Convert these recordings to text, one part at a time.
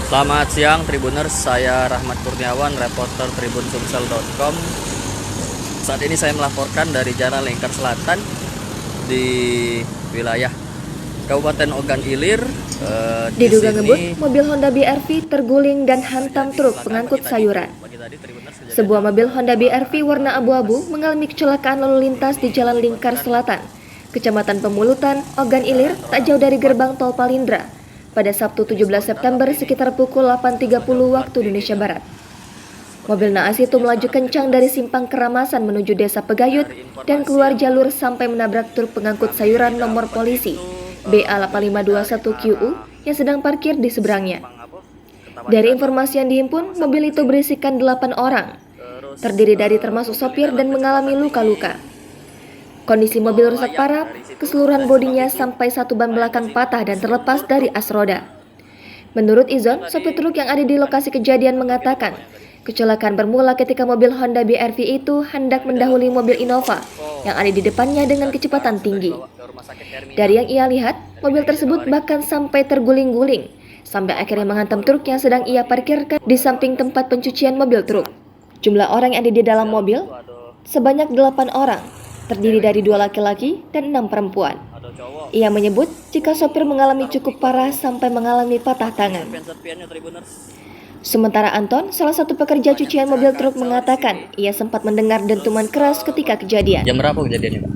Selamat siang Tribuners, saya Rahmat Kurniawan, reporter TribunSumsel.com. Saat ini saya melaporkan dari Jalan Lingkar Selatan di wilayah Kabupaten Ogan Ilir. Diduga ngebut, mobil Honda BRV terguling dan hantam truk pengangkut sayuran. Sebuah mobil Honda BRV warna abu-abu mengalami kecelakaan lalu lintas di Jalan Lingkar Selatan, Kecamatan Pemulutan, Ogan Ilir, tak jauh dari gerbang tol Palindra, pada Sabtu 17 September sekitar pukul 8.30 waktu Indonesia Barat. Mobil naas itu melaju kencang dari simpang Keramasan menuju Desa Pegayut dan keluar jalur sampai menabrak truk pengangkut sayuran nomor polisi BA8521QU yang sedang parkir di seberangnya. Dari informasi yang dihimpun, mobil itu berisikan 8 orang, terdiri dari termasuk sopir dan mengalami luka-luka. Kondisi mobil rusak parah, keseluruhan bodinya sampai satu ban belakang patah dan terlepas dari as roda. Menurut Izon, sopir truk yang ada di lokasi kejadian mengatakan, kecelakaan bermula ketika mobil Honda BRV itu hendak mendahului mobil Innova yang ada di depannya dengan kecepatan tinggi. Dari yang ia lihat, mobil tersebut bahkan sampai terguling-guling, sampai akhirnya menghantam truk yang sedang ia parkirkan di samping tempat pencucian mobil truk. Jumlah orang yang ada di dalam mobil sebanyak 8 orang, terdiri dari 2 laki-laki dan 6 perempuan. Ia menyebut jika sopir mengalami cukup parah sampai mengalami patah tangan. Sementara Anton, salah satu pekerja cucian mobil truk, mengatakan ia sempat mendengar dentuman keras ketika kejadian. Jam berapa kejadiannya, Pak?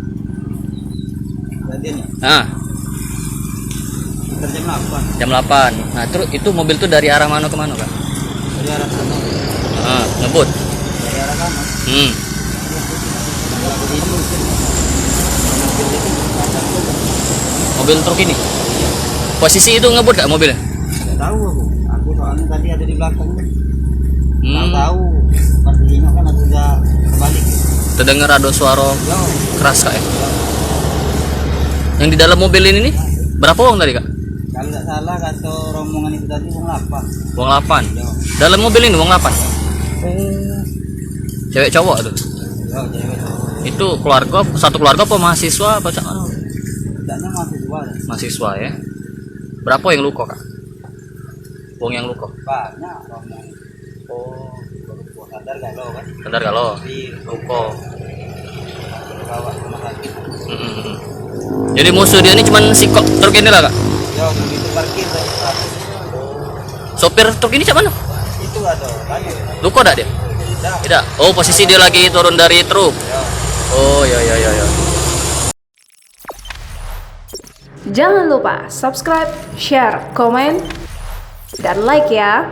Kejadiannya? Jam 8. Jam 8. Nah, terus itu mobil tuh dari arah mana ke mana, Pak? Dari arah sana. Ngebut. Dari arah kanan. Mobil truk ini. Posisi itu ngebut gak mobilnya? Tidak tahu aku soalnya tadi ada di belakang. Tahu pastinya kan aku udah kebalik. Terdengar ada suara keras kak ya? Yang di dalam mobil ini nih berapa uang tadi kak? Kalau tidak salah kata rombongan itu tadi uang 8. Uang 8? Dalam mobil ini uang 8? Cewek cowok tuh? Cewek. Itu keluarga, satu keluarga apa mahasiswa apa cak? Tidaknya mahasiswa. Mahasiswa ya. Berapa yang luka kak? Uang yang luka? Banyak rombongan. Sadar gak lo kan? Sadar gak lo? Luka. Bawa ke rumah sakit. Jadi musuh dia ini cuman si kok truk ini lah kak? Ya begitu parkir tadi. Sopir truk ini cak mana? Itu ada banyak. Luka gak dia? Tidak. Oh, posisi dia lagi turun dari truk. Oh, ya. Jangan lupa subscribe, share, komen, dan like ya.